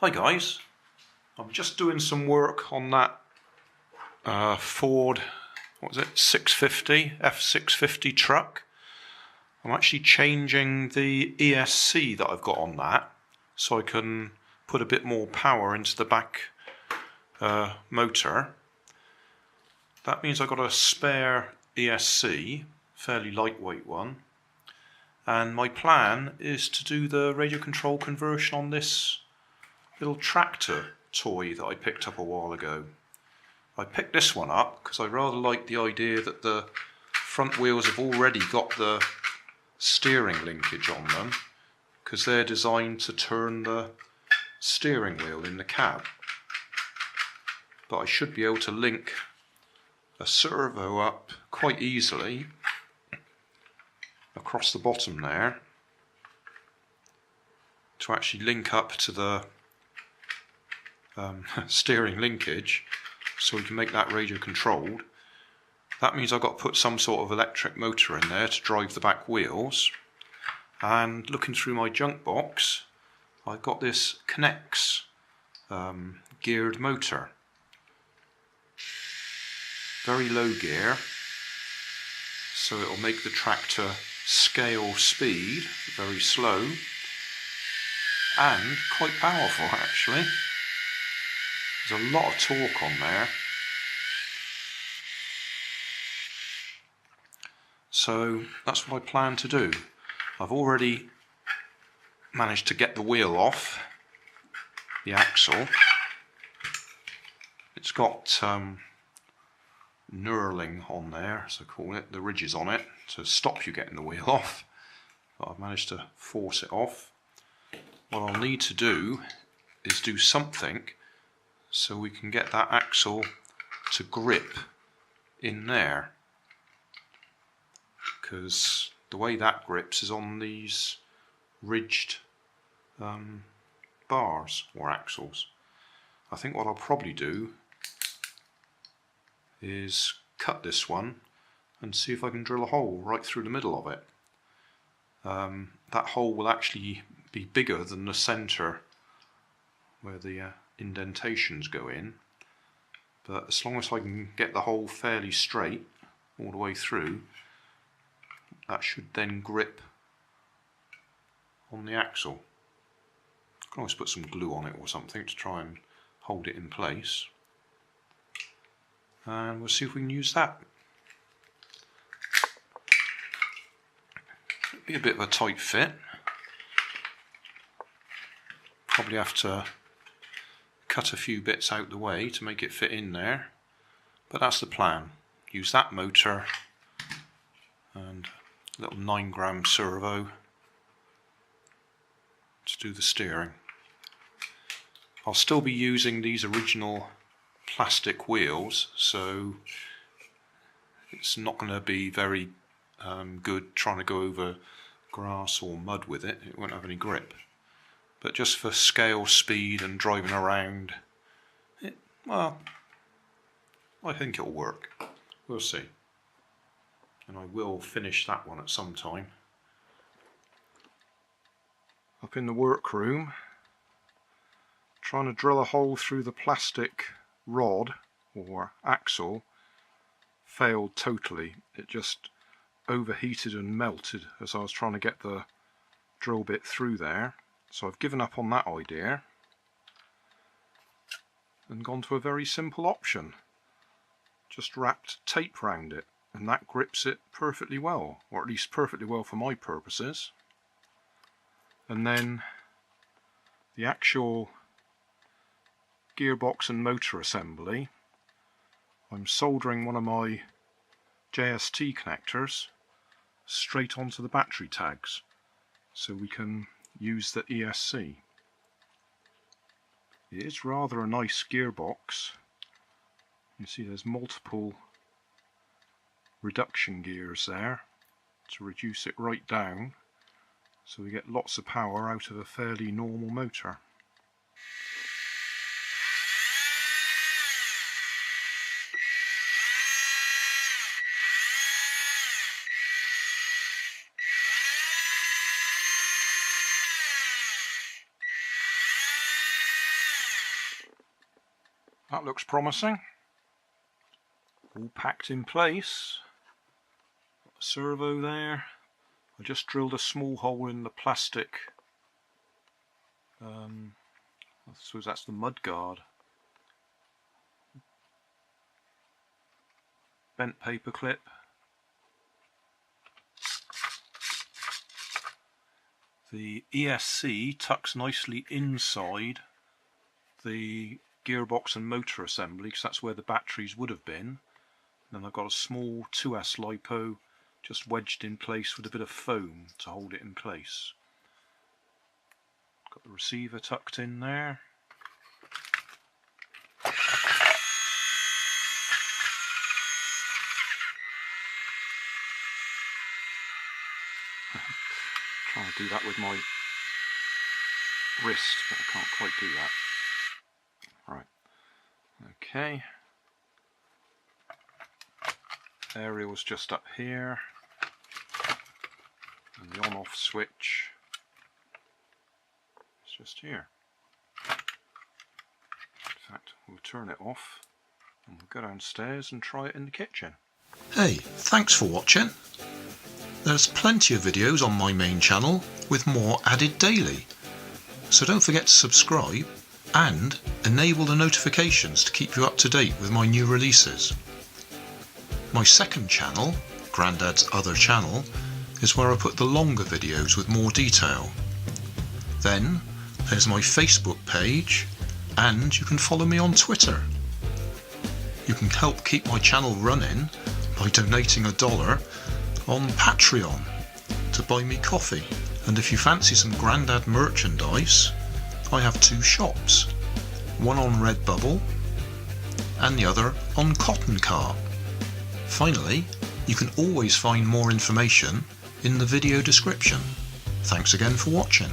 Hi guys, I'm just doing some work on that Ford, what was it, 650, F650 truck. I'm actually changing the ESC that I've got on that so I can put a bit more power into the back motor. That means I've got a spare ESC, fairly lightweight one, and my plan is to do the radio control conversion on this little tractor toy that I picked up a while ago. I picked this one up because I rather like the idea that the front wheels have already got the steering linkage on them, because they're designed to turn the steering wheel in the cab. But I should be able to link a servo up quite easily across the bottom there to actually link up to the steering linkage so we can make that radio controlled. That means I've got to put some sort of electric motor in there to drive the back wheels. And looking through my junk box, I've got this Knex geared motor. Very low gear, so it'll make the tractor scale speed very slow and quite powerful actually. There's a lot of torque on there. So that's what I plan to do. I've already managed to get the wheel off the axle. It's got knurling on there, as I call it, the ridges on it, to stop you getting the wheel off. But I've managed to force it off. What I'll need to do is do something so we can get that axle to grip in there, because the way that grips is on these ridged bars or axles. I think what I'll probably do is cut this one and see if I can drill a hole right through the middle of it. That hole will actually be bigger than the centre where the indentations go in, but as long as I can get the hole fairly straight all the way through, that should then grip on the axle. I can always put some glue on it or something to try and hold it in place, and we'll see if we can use that. It'll be a bit of a tight fit. Probably have to cut a few bits out the way to make it fit in there, but that's the plan. Use that motor and a little 9-gram servo to do the steering. I'll still be using these original plastic wheels, so it's not going to be very good trying to go over grass or mud with it. It won't have any grip. But just for scale speed and driving around, well, I think it'll work. We'll see. And I will finish that one at some time. Up in the workroom, trying to drill a hole through the plastic rod or axle failed totally. It just overheated and melted as I was trying to get the drill bit through there. So I've given up on that idea and gone to a very simple option. Just wrapped tape round it, and that grips it perfectly well, or at least perfectly well for my purposes. And then the actual gearbox and motor assembly, I'm soldering one of my JST connectors straight onto the battery tags so we can use the ESC. It is rather a nice gearbox. You see there's multiple reduction gears there to reduce it right down, so we get lots of power out of a fairly normal motor. That looks promising. All packed in place. Got the servo there. I just drilled a small hole in the plastic. I suppose that's the mud guard. Bent paper clip. The ESC tucks nicely inside the gearbox and motor assembly, because that's where the batteries would have been. And then I've got a small 2S LiPo just wedged in place with a bit of foam to hold it in place. Got the receiver tucked in there. Trying to do that with my wrist, but I can't quite do that. Right, okay. Aerial's just up here, and the on-off switch is just here. In fact, we'll turn it off and we'll go downstairs and try it in the kitchen. Hey, thanks for watching. There's plenty of videos on my main channel with more added daily, so don't forget to subscribe and enable the notifications to keep you up to date with my new releases. My second channel, Grandad's Other Channel, is where I put the longer videos with more detail. Then there's my Facebook page, and you can follow me on Twitter. You can help keep my channel running by donating $1 on Patreon to buy me coffee. And if you fancy some Grandad merchandise, I have 2 shops, one on Redbubble and the other on Cotton Cart. Finally, you can always find more information in the video description. Thanks again for watching.